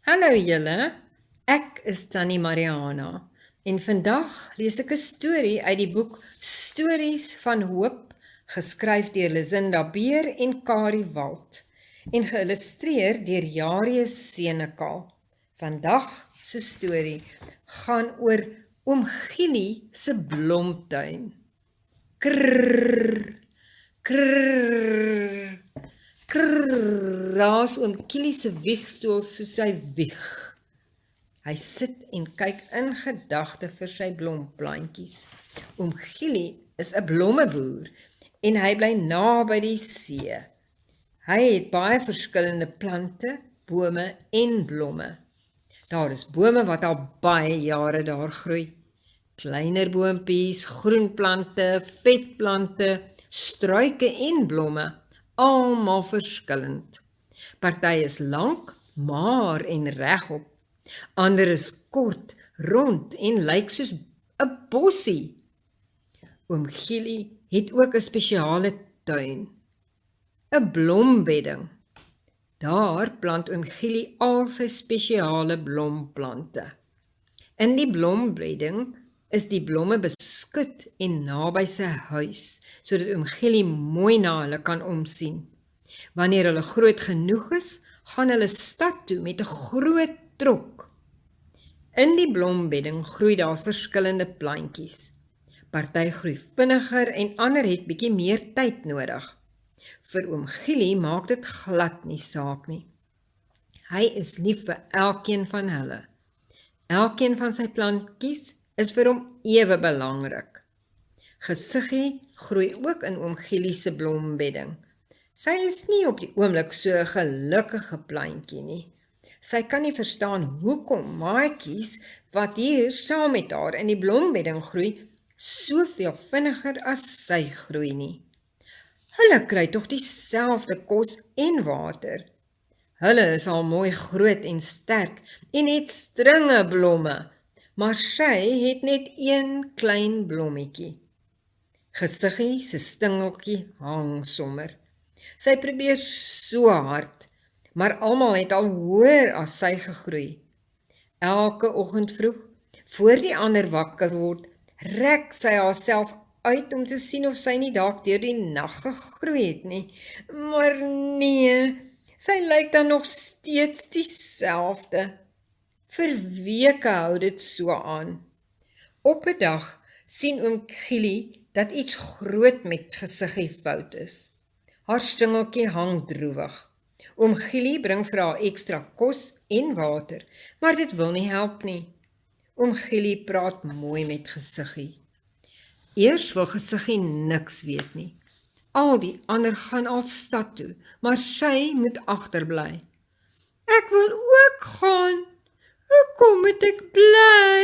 Hallo julle, ek is Tannie Mariana en vandag lees ek 'n storie uit die boek Stories van Hoop, geskryf deur Lisinda Beer en Kari Walt en geïllustreer deur Jarius Senekal. Vandag se storie gaan oor Oom Gielie se blomtuin. Krrr, krrr, krrr, raas Oom Gielie se wiegstoel soos hy wieg. Hy sit en kyk in gedagte vir sy blomplantjies. Oom Gielie is 'n blommeboer en hy bly naby die see. Hy het baie verskillende plante, bome en blomme. Daar is bome wat al baie jare daar groei. Kleiner boontjies, groenplante, vetplante, struike en blomme, almal verskillend. Party is lank, maar en regop. Ander is kort, rond en lyk soos 'n bossie. Oom Gielie het ook 'n spesiale tuin, 'n blombedding. Daar plant Oom Gielie al sy spesiale blomplante. In die blombedding is die blomme beskut en naby sy huis, sodat Oom Gielie mooi na hulle kan omsien. Wanneer hulle groot genoeg is, gaan hulle stad toe met 'n groot trok. In die blombedding groei daar verskillende plantjies. Party groei vinniger en ander het bietjie meer tyd nodig. Vir Oom Gielie maak dit glad nie saak nie. Hy is lief vir elkeen van hulle. Elkeen van sy plantjies is vir hom ewe belangrik. Gesiggie groei ook in Oom Gielie se blombedding. Sy is nie op die oomblik so 'n gelukkige plantjie nie. Sy kan nie verstaan hoekom maatjies wat hier saam met haar in die blombedding groei, soveel vinniger as sy groei nie. Hulle kry tog dieselfde kos en water. Hulle is al mooi groot en sterk en het stringe blomme, maar sy het net een klein blommetjie. Gesiggie se stingeltjie hang sommer. Sy probeer so hard, maar almal het al hoër as sy gegroei. Elke oggend vroeg, voor die ander wakker word, rek sy haarself uit om te sien of sy nie dalk deur die nag gegroei het nie. Maar nee, sy lyk dan nog steeds dieselfde. Vir weke hou dit so aan. Op 'n dag sien Oom Gielie dat iets groot met Gesiggie fout is. Haar stingeltjie hang droewig. Oom Gielie bring vir haar ekstra kos en water, maar dit wil nie help nie. Oom Gielie praat mooi met Gesiggie. Eers wil Gesiggie niks weet nie. Al die ander gaan al stad toe, maar sy moet agterbly. Ek wil ook gaan. Hoekom moet ek bly?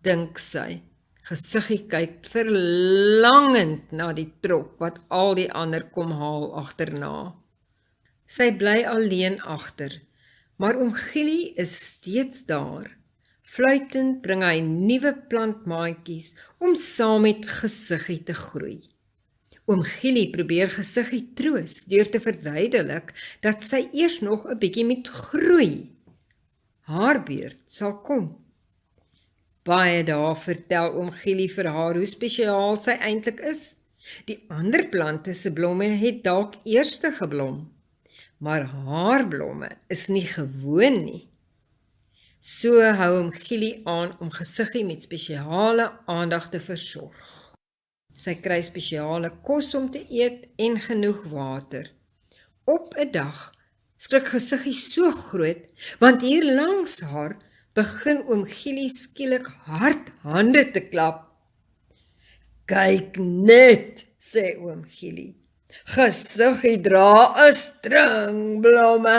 Dink sy. Gesiggie kyk verlangend na die trok wat al die ander kom haal agterna. Sy bly alleen agter, maar Oom Gielie is steeds daar. Fluitend bring hy nuwe plantmaatjies om saam met Gesiggie te groei. Oom Gielie probeer Gesiggie troos deur te verduidelik dat sy eers nog 'n bietjie moet groei. Haar beurt sal kom. Baie dae vertel Oom Gielie vir haar hoe spesiaal sy eintlik is. Die ander plante se blomme het dalk eerste geblom, maar haar blomme is nie gewoon nie. So hou Oom Gielie aan om Gesiggie met spesiale aandag te versorg. Sy kry spesiale kos om te eet en genoeg water. Op 'n dag skrik Gesiggie so groot, want hier langs haar begin Oom Gielie skielik hard hande te klap. Kyk net, sê Oom Gielie. Gesiggie dra 'n string blomme.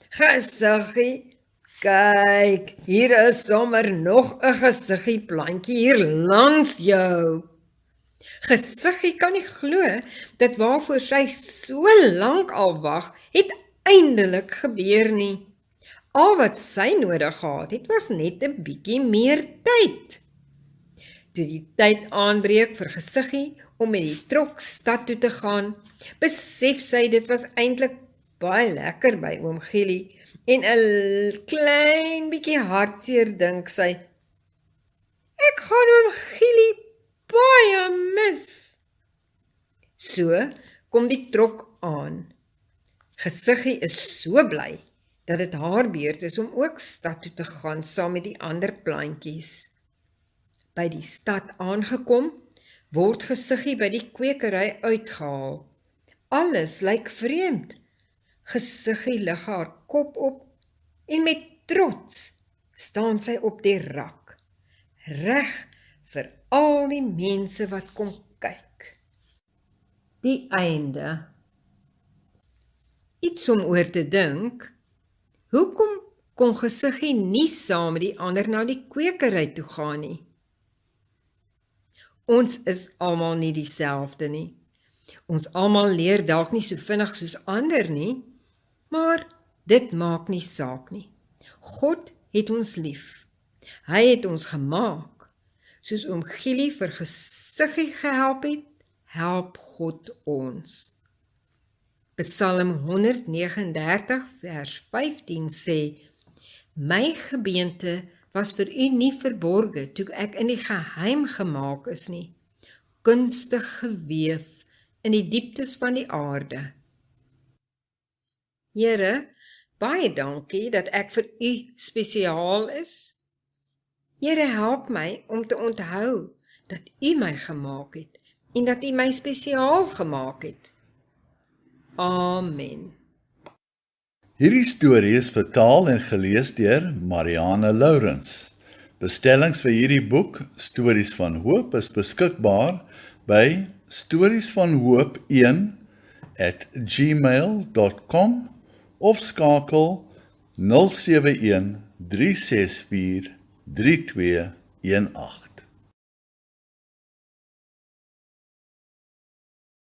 Gesiggie, kyk, hier is sommer nog 'n Gesiggie plantjie hier langs jou. Gesiggie kan nie glo dat waarvoor sy so lank al wag, het eindelik gebeur nie. Al wat sy nodig gehad het, was net 'n bietjie meer tyd. Toe die tyd aanbreek vir Gesiggie om met die trok stad toe te gaan, besef sy dit was eintlik baie lekker by Oom Gielie En 'n klein bietjie hartseer dink sy, ek gaan oom Gielie baie mis. So kom die trok aan. Gesiggie is so bly dat dit haar beurt is om ook stad toe te gaan saam met die ander plantjies. By die stad aangekom, word Gesiggie by die kwekery uitgehaal. Alles lyk vreemd. Gesiggie lig haar kop op en met trots staan sy op die rak, reg vir al die mense wat kom kyk. Die einde. Iets om oor te dink, hoekom kon Gesiggie nie saam met die ander na die kwekery toe gaan nie? Ons is almal nie dieselfde nie. Ons almal leer dalk nie so vinnig soos ander nie, maar dit maak nie saak nie. God het ons lief. Hy het ons gemaak. Soos oom Gielie vir Gesiggie gehelp het, help God ons. Psalm 139 vers 15 sê, my gebeente was vir u nie verborge toe ek in die geheim gemaak is nie, kunstig geweef in die dieptes van die aarde. Here, baie dankie dat ek vir u spesiaal is. Here, help my om te onthou dat u my gemaak het en dat u my spesiaal gemaak het. Amen. Hierdie storie is vertaal en gelees deur Marianne Lourens. Bestellings vir hierdie boek, Stories van Hoop, is beskikbaar by storiesvanhoop1@gmail.com of skakel 071 364 3218.